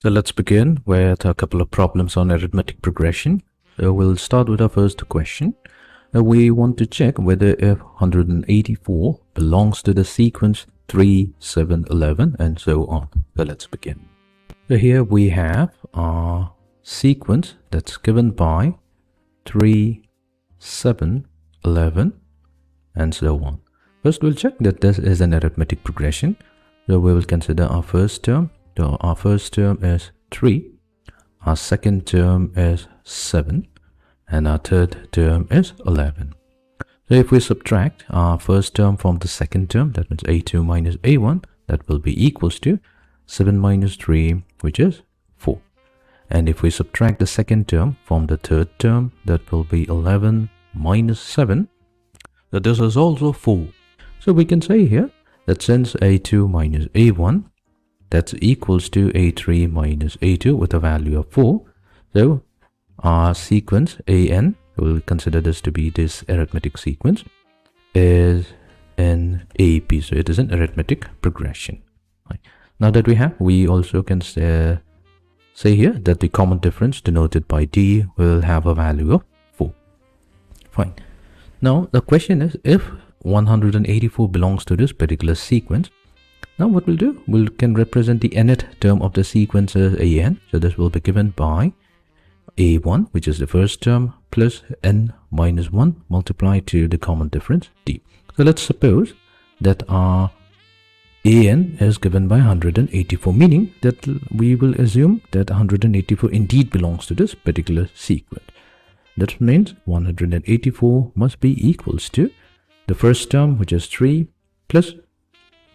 So let's begin with a couple of problems on arithmetic progression. We'll start with our first question. We want to check whether if 184 belongs to the sequence 3, 7, 11 and so on. So let's begin. So here we have our sequence that's given by 3, 7, 11 and so on. First we'll check that this is an arithmetic progression. So we will consider our first term. So our first term is 3, our second term is 7, and our third term is 11. So if we subtract our first term from the second term, that means a2 minus a1, that will be equals to 7 minus 3, which is 4. And if we subtract the second term from the third term, that will be 11 minus 7, so this is also 4. So we can say here that since a2 minus a1, that's equals to a3 minus a2 with a value of 4. So our sequence an, we'll consider this to be this arithmetic sequence, is an AP. So it is an arithmetic progression. Right. Now that we also can say here that the common difference denoted by D will have a value of 4. Fine. Now the question is, if 184 belongs to this particular sequence, now what we'll do, we can represent the nth term of the sequence as an. So this will be given by a1, which is the first term, plus n minus 1 multiplied to the common difference d. So let's suppose that our an is given by 184, meaning that we will assume that 184 indeed belongs to this particular sequence. That means 184 must be equals to the first term, which is 3, plus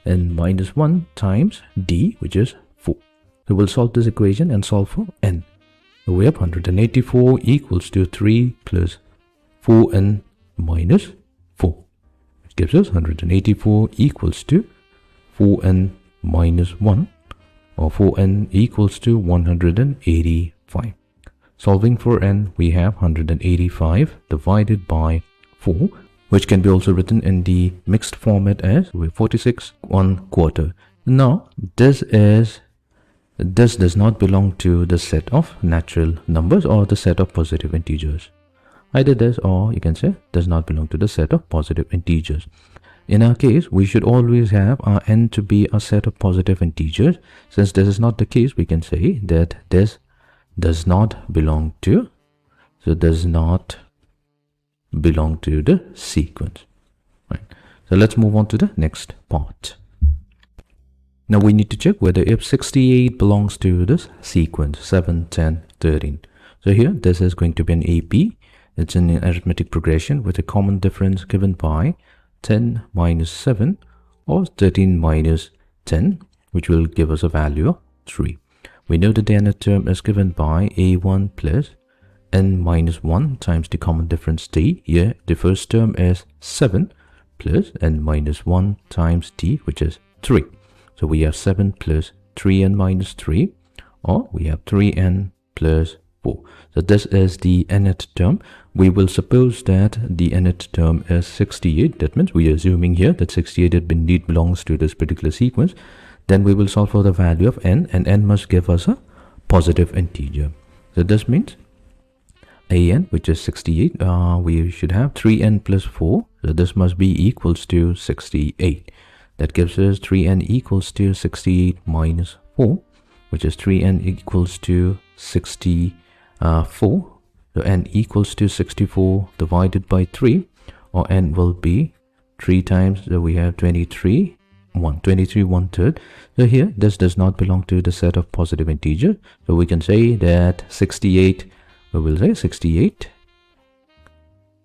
n minus 1 times d, which is 4. So we'll solve this equation and solve for n. So we have 184 equals to 3 plus 4n minus 4, which gives us 184 equals to 4n minus 1, or 4n equals to 185. Solving for n, we have 185 divided by 4, which can be also written in the mixed format as 46 1/4. Now this does not belong to the set of natural numbers or the set of positive integers. Either this, or you can say does not belong to the set of positive integers. In our case, we should always have our n to be a set of positive integers. Since this is not the case, we can say that this does not belong to, so does not belong to the sequence. Right. So let's move on to the next part. Now we need to check whether if 68 belongs to this sequence 7, 10, 13. So here this is going to be an AP. It's an arithmetic progression with a common difference given by 10 minus 7 or 13 minus 10, which will give us a value of 3. We know that the nth term is given by a1 plus n minus 1 times the common difference d. Here the first term is 7 plus n minus 1 times d, which is 3. So we have 7 plus 3n minus 3, or we have 3n plus 4. So this is the nth term. We will suppose that the nth term is 68. That means we are assuming here that 68 indeed belongs to this particular sequence. Then we will solve for the value of n, and n must give us a positive integer. So this means an, which is 68, we should have 3n plus 4. So this must be equals to 68. That gives us 3n equals to 68 minus 4, which is 3n equals to 64. So n equals to 64 divided by 3, or n will be 3 times, so we have 23 1/3. So here this does not belong to the set of positive integers. So we can say that 68, we will say 68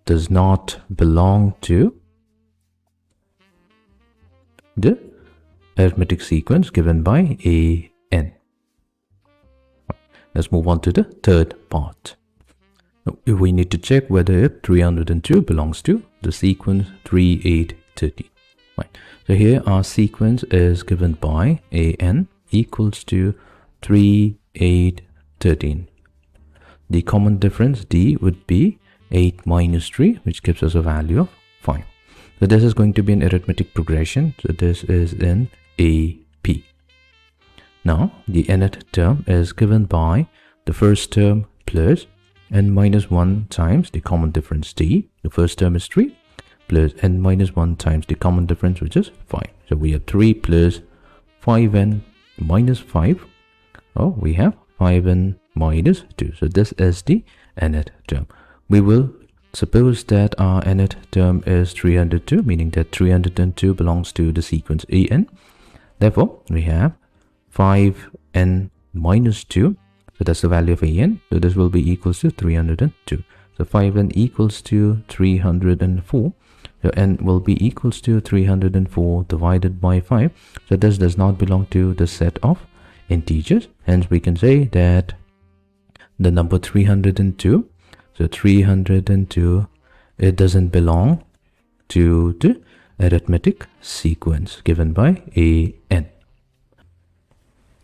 does not belong to the arithmetic sequence given by an. Let's move on to the third part. Now, we need to check whether if 302 belongs to the sequence 3, 8, 13. Right. So here our sequence is given by an equals to 3, 8, 13. The common difference d would be 8 minus 3, which gives us a value of 5. So this is going to be an arithmetic progression. So this is an AP. Now, the nth term is given by the first term plus n minus 1 times the common difference t. The first term is 3 plus n minus 1 times the common difference, which is 5. So we have 3 plus 5n minus 5. Oh, we have 5n minus 2. So this is the nth term. We will suppose that our nth term is 302, meaning that 302 belongs to the sequence an. Therefore, we have 5n minus 2. So that's the value of an. So this will be equals to 302. So 5n equals to 304. So n will be equals to 304 divided by 5. So this does not belong to the set of integers. Hence, we can say that the number 302, so 302, it doesn't belong to the arithmetic sequence given by an.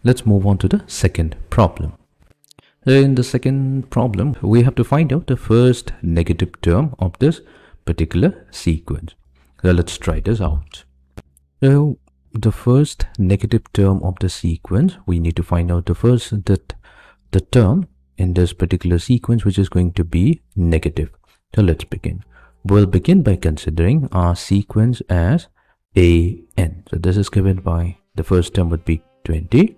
Let's move on to the second problem. In the second problem, we have to find out the first negative term of this particular sequence. So let's try this out. So the first negative term of the sequence, we need to find out the term in this particular sequence which is going to be negative. So let's begin. We'll begin by considering our sequence as an. So this is given by the first term would be 20.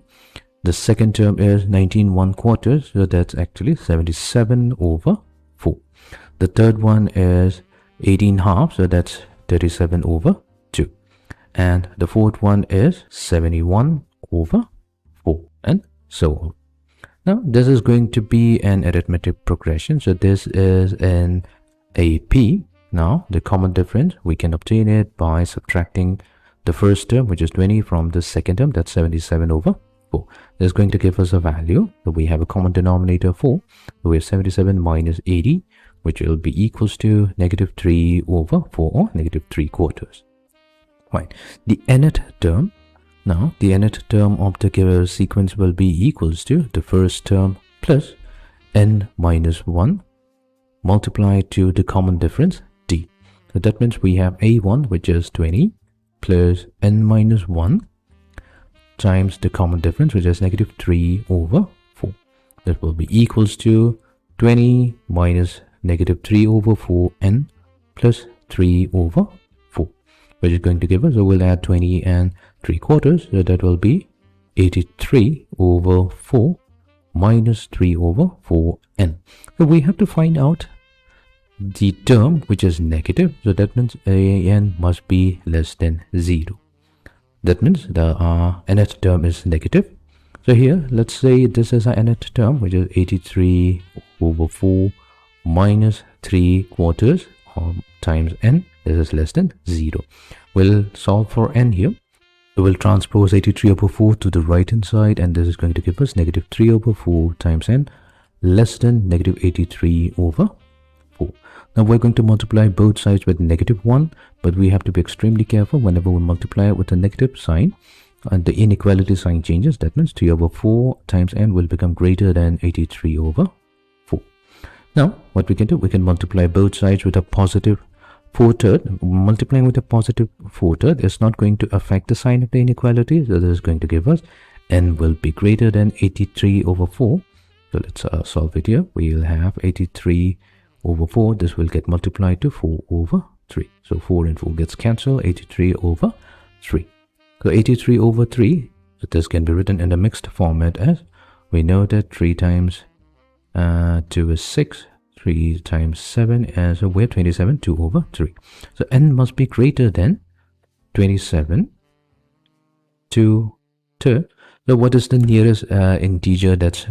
The second term is 19 1/4, so that's actually 77 over 4. The third one is 18 half, so that's 37 over 2. And the fourth one is 71 over 4, and so on. Now, this is going to be an arithmetic progression. So this is an AP. Now, the common difference, we can obtain it by subtracting the first term, which is 20, from the second term, that's 77 over 4. This is going to give us a value. So we have a common denominator 4. So we have 77 minus 80, which will be equals to negative 3 over 4, or negative 3/4. Right. The nth term. Now, the nth term of the given sequence will be equals to the first term plus n minus 1 multiplied to the common difference t. So that means we have a1, which is 20, plus n minus 1 times the common difference, which is negative 3 over 4. That will be equals to 20 minus negative 3 over 4n plus 3 over 4, which is going to give us, so we'll add 20 and 3/4, so that will be 83 over 4 minus 3 over 4n. So we have to find out the term which is negative, so that means an must be less than 0. That means the nth term is negative. So here, let's say this is our nth term, which is 83 over 4 minus 3/4 times n. This is less than 0. We'll solve for n here. We will transpose 83 over 4 to the right hand side, and this is going to give us negative 3 over 4 times n less than negative 83 over 4. Now we're going to multiply both sides with negative 1, but we have to be extremely careful whenever we multiply it with a negative sign, and the inequality sign changes. That means 3 over 4 times n will become greater than 83 over 4. Now what we can do, we can multiply both sides with a positive 4/3. Multiplying with a positive 4/3 is not going to affect the sign of the inequality, so this is going to give us n will be greater than 83 over 4. So let's solve it here. We'll have 83 over 4. This will get multiplied to 4 over 3. So 4 and 4 gets cancelled. 83 over 3. So 83 over 3, so this can be written in a mixed format as, we know that 3 times 2 is 6. 3 times 7, and so we have 27, 2 over 3. So n must be greater than 27 to 2. So what is the nearest integer that's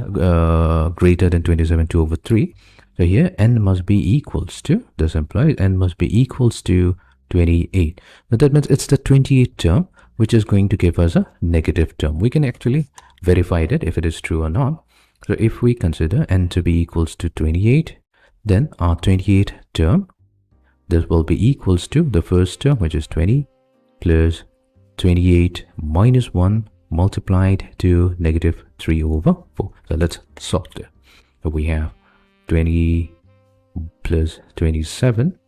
greater than 27, 2 over 3? So here n must be equals to, this implies n must be equals to 28. So that means it's the 28th term which is going to give us a negative term. We can actually verify that if it is true or not. So if we consider n to be equals to 28, then our 28th term, this will be equals to the first term, which is 20, plus 28 minus 1 multiplied to negative 3 over 4. So let's solve it. So we have 20 plus 27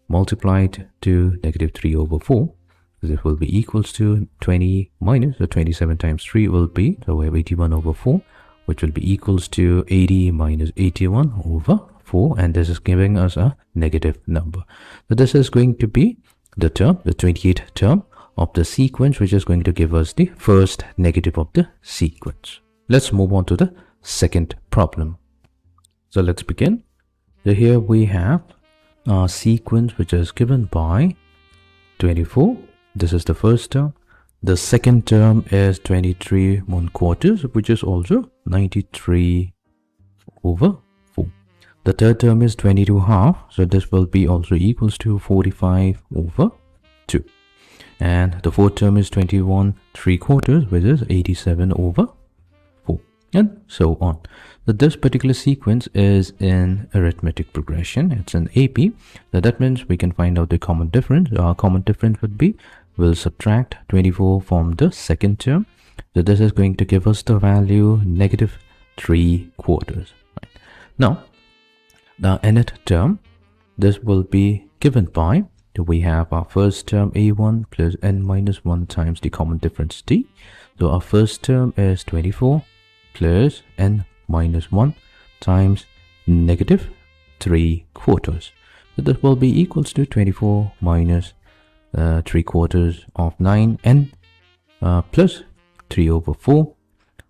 multiplied to negative 3 over 4. This will be equals to 20 minus, so 27 times 3 will be, so we have 81 over 4, which will be equals to 80 minus 81 over 4, and this is giving us a negative number. So this is going to be the term, the 28th term of the sequence, which is going to give us the first negative of the sequence. Let's move on to the second problem. So let's begin. So here we have a sequence which is given by 24. This is the first term. The second term is 23 1/4, which is also 93 over 4. The third term is 22 half, so this will be also equals to 45 over 2. And the fourth term is 21 3/4, which is 87 over 4, and so on. So this particular sequence is in arithmetic progression. It's an AP. So that means we can find out the common difference. Our common difference would be, we'll subtract 24 from the second term. So this is going to give us the value negative 3/4. Right. Now, the nth term, this will be given by, we have our first term a1 plus n minus 1 times the common difference d. So our first term is 24 plus n minus 1 times negative 3/4. So this will be equals to 24 minus 3/4 of 9 n plus 3 over 4.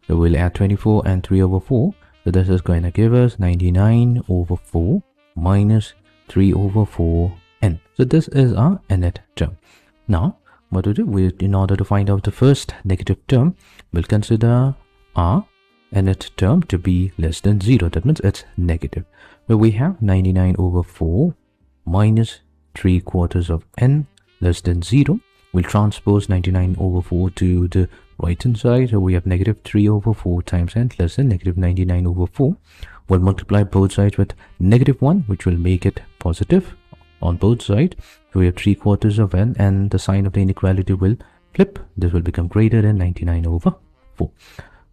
So we'll add 24 and 3 over 4. So this is going to give us 99 over 4 minus 3 over 4 n. So this is our nth term. Now, what to do? In order to find out the first negative term, we'll consider our nth term to be less than 0. That means it's negative. So we have 99 over 4 minus 3/4 of n less than 0. We'll transpose 99 over 4 to the right hand side. So we have negative 3 over 4 times n less than negative 99 over 4. We'll multiply both sides with negative 1, which will make it positive on both sides. So we have 3/4 of n, and the sign of the inequality will flip. This will become greater than 99 over 4.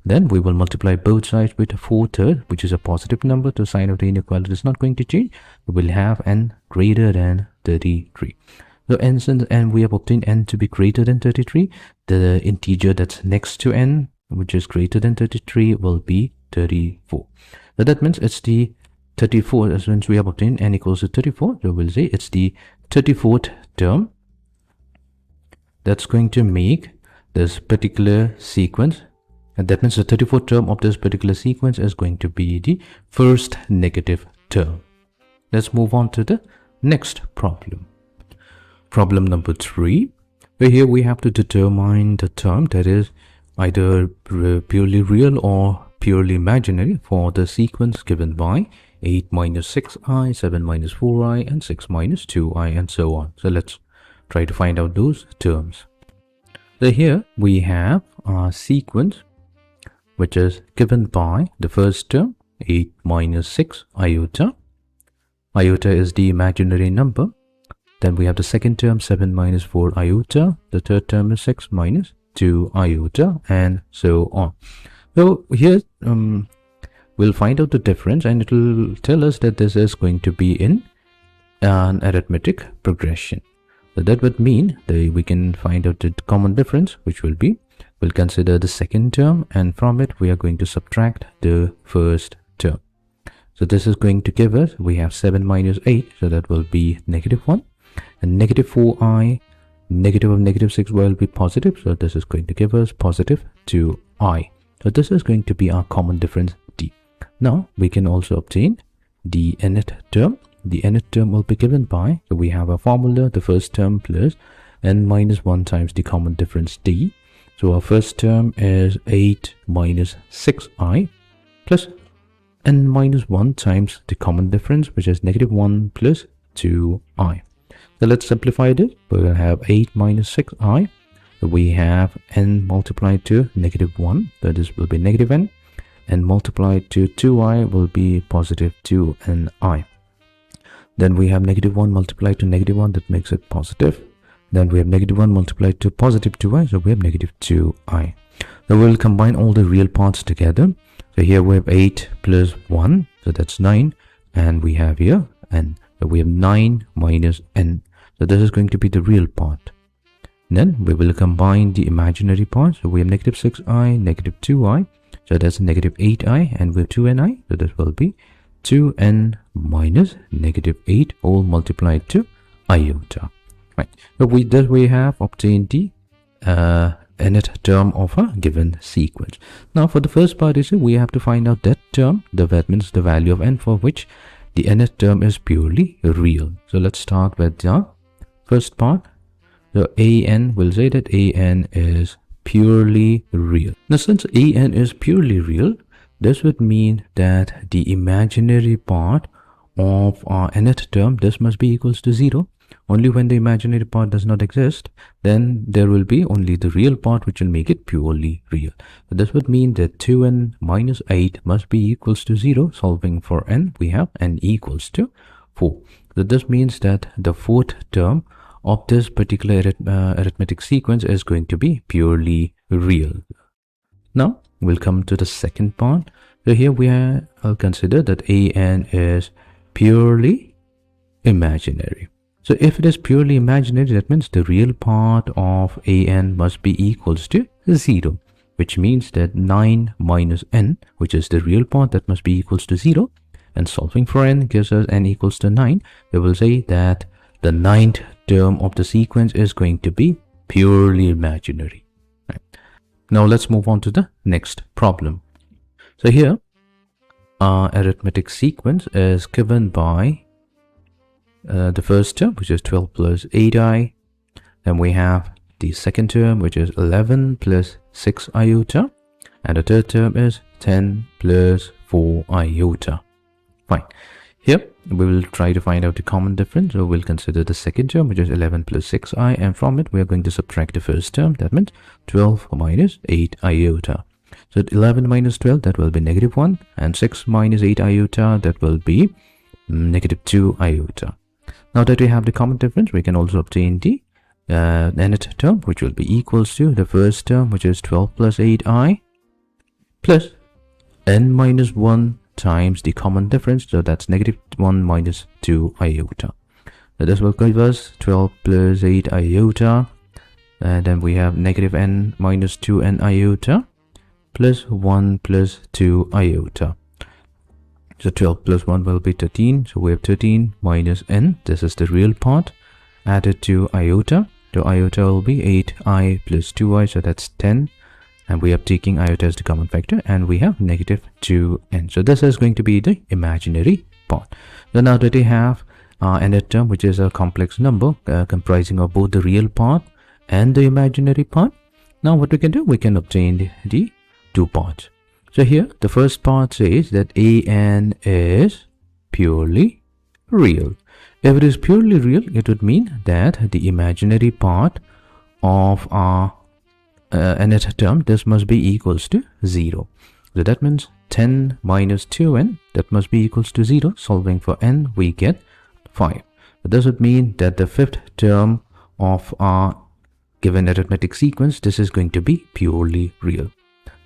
Then we will multiply both sides with 4/3, which is a positive number. The sign of the inequality is not going to change. We will have n greater than 33. So n, since n, we have obtained n to be greater than 33, the integer that's next to n, which is greater than 33, will be 34. So that means it's the 34, since we have obtained n equals to 34, so we'll say it's the 34th term that's going to make this particular sequence. And that means the 34th term of this particular sequence is going to be the first negative term. Let's move on to the next problem. Problem number 3. Where here we have to determine the term that is either purely real or purely imaginary for the sequence given by 8 minus 6i, 7 minus 4i, and 6 minus 2i, and so on. So let's try to find out those terms. So here we have our sequence which is given by the first term 8 minus 6 iota. Iota is the imaginary number. Then we have the second term 7 minus 4 iota. The third term is 6 minus 2 iota, and so on. So here we'll find out the difference, and it will tell us that this is going to be in an arithmetic progression. So that would mean that we can find out the common difference, which will be, we'll consider the second term, and from it we are going to subtract the first term. So this is going to give us, we have 7 minus 8, so that will be negative 1, and negative 4i, negative of negative 6 will be positive, so this is going to give us positive 2i. So this is going to be our common difference d. Now we can also obtain the nth term. The nth term will be given by, so we have a formula, the first term plus n minus 1 times the common difference d. So our first term is 8 minus 6i plus n minus 1 times the common difference, which is negative 1 plus 2i. So let's simplify this. We will have 8 minus 6i. So we have n multiplied to negative 1, so this will be negative n, and multiplied to 2i will be positive 2ni. Then we have negative 1 multiplied to negative 1, that makes it positive. Then we have negative 1 multiplied to positive 2i, so we have negative 2i. So we'll combine all the real parts together. So here we have 8 plus 1, so that's 9, and we have here n. So we have 9 minus n. So this is going to be the real part. Then we will combine the imaginary parts. So we have negative 6i, negative 2i. So that's negative 8i, and we have 2ni. So this will be 2n minus negative 8 all multiplied to iota. Right. So we have obtained the nth term of a given sequence. Now for the first part is we have to find out that term, that means the value of n for which the nth term is purely real. So let's start with the first part. So an will say that an is purely real. Now since an is purely real, this would mean that the imaginary part of our nth term, this must be equals to 0. Only when the imaginary part does not exist, then there will be only the real part which will make it purely real. So this would mean that 2n minus 8 must be equals to 0. Solving for n, we have n equals to 4. So this means that the fourth term of this particular arithmetic sequence is going to be purely real. Now we'll come to the second part. So here I'll consider that an is purely imaginary. So if it is purely imaginary, that means the real part of an must be equals to 0, which means that 9 minus n, which is the real part, that must be equals to 0. And solving for n gives us n equals to 9. We will say that the ninth term of the sequence is going to be purely imaginary. Right. Now let's move on to the next problem. So here our arithmetic sequence is given by the first term, which is 12 plus 8i. Then we have the second term, which is 11 plus 6 iota. And the third term is 10 plus 4 iota. Fine. Here we will try to find out the common difference. So we'll consider the second term, which is 11 plus 6i. And from it, we are going to subtract the first term. That means 12 minus 8 iota. So 11 minus 12, that will be negative 1. And 6 minus 8 iota, that will be negative 2 iota. Now that we have the common difference, we can also obtain the nth term, which will be equals to the first term, which is 12 plus 8i plus n minus 1 times the common difference. So that's negative 1 minus 2 iota. So this will give us 12 plus 8 iota. And then we have negative n minus 2n iota plus 1 plus 2 iota. So 12 plus 1 will be 13. So we have 13 minus n. This is the real part. Added to iota. The iota will be 8i plus 2i. So that's 10. And we are taking iota as the common factor. And we have negative 2n. So this is going to be the imaginary part. So now that we have our nth term, which is a complex number comprising of both the real part and the imaginary part. Now what we can do? We can obtain the two parts. So here the first part says that an is purely real. If it is purely real, it would mean that the imaginary part of our nth term, this must be equals to 0. So that means 10 minus 2n, that must be equals to 0. Solving for n, we get 5. So this would mean that the fifth term of our given arithmetic sequence, this is going to be purely real.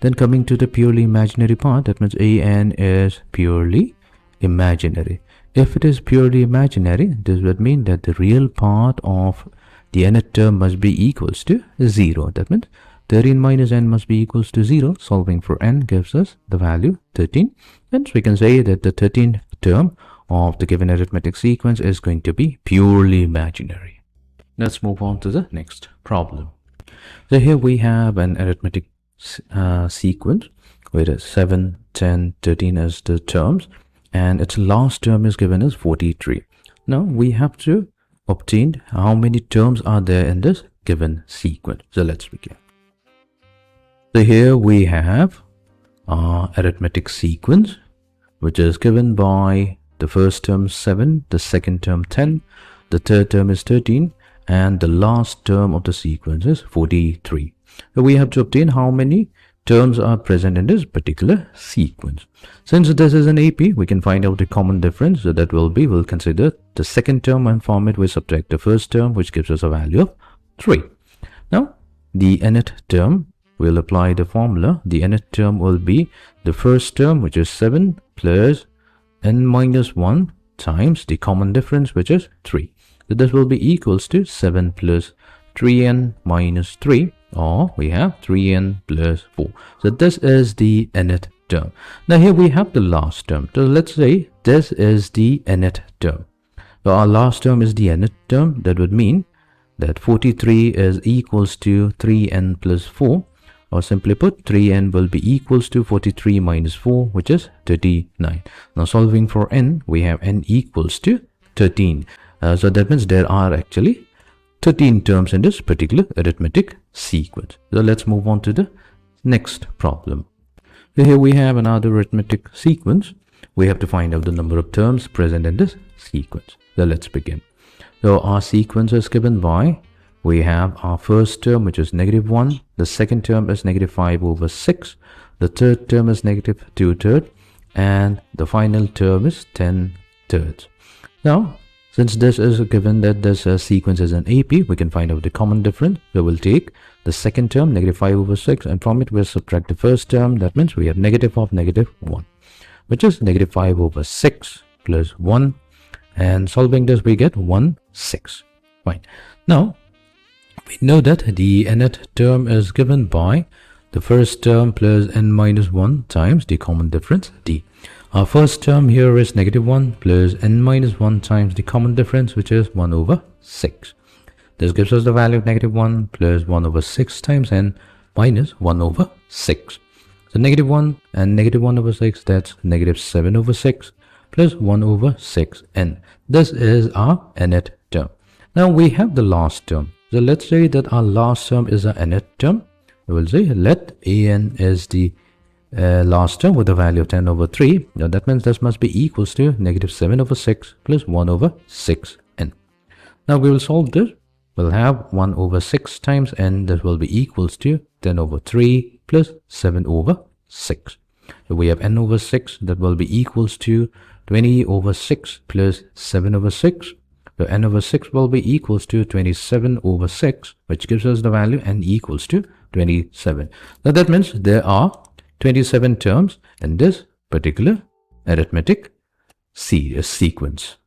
Then coming to the purely imaginary part, that means an is purely imaginary. If it is purely imaginary, this would mean that the real part of the nth term must be equals to 0. That means 13 minus n must be equals to 0. Solving for n gives us the value 13. Hence we can say that the 13th term of the given arithmetic sequence is going to be purely imaginary. Let's move on to the next problem. So here we have an arithmetic sequence with 7, 10, 13 as the terms, and its last term is given as 43. Now we have to obtain how many terms are there in this given sequence. So let's begin. So here we have our arithmetic sequence, which is given by the first term 7, the second term 10, the third term is 13, and the last term of the sequence is 43. So we have to obtain how many terms are present in this particular sequence. Since this is an AP, we can find out the common difference. So that will be, we'll consider the second term and from it we subtract the first term, which gives us a value of 3. Now the nth term, we'll apply the formula. The nth term will be the first term, which is 7 plus n minus 1 times the common difference, which is 3. So this will be equals to 7 plus 3n minus 3, or we have 3n plus 4. So this is the nth term. Now here we have the last term. So let's say this is the nth term. So our last term is the nth term. That would mean that 43 is equals to 3n plus 4, or simply put, 3n will be equals to 43 minus 4, which is 39. Now solving for n, we have n equals to 13. So that means there are actually 13 terms in this particular arithmetic sequence. So let's move on to the next problem. So here we have another arithmetic sequence. We have to find out the number of terms present in this sequence. So let's begin. So our sequence is given by, we have our first term, which is -1. The second term is -5/6. The third term is -2/3. And the final term is 10/3. Now, since this is given that this sequence is an AP, we can find out the common difference. So we'll take the second term, -5/6, and from it we'll subtract the first term. That means we have negative of -1, which is -5/6 plus 1. And solving this, we get 1/6. Fine. Now, we know that the nth term is given by the first term plus n minus 1 times the common difference, d. Our first term here is -1 plus n minus 1 times the common difference, which is 1/6. This gives us the value of -1 plus 1/6 times n minus 1/6. So -1 and -1/6, that's -7/6 plus 1/6n. This is our nth term. Now we have the last term. So let's say that our last term is our nth term. We will say let an is the last term with a value of 10/3. Now that means this must be equals to -7/6 plus 1/6n. Now we will solve this. We'll have 1/6 times n. This will be equals to 10/3 plus 7/6. So we have n/6 that will be equals to 20/6 plus 7/6. So n/6 will be equals to 27/6, which gives us the value n equals to 27. Now that means there are 27 terms in this particular arithmetic sequence.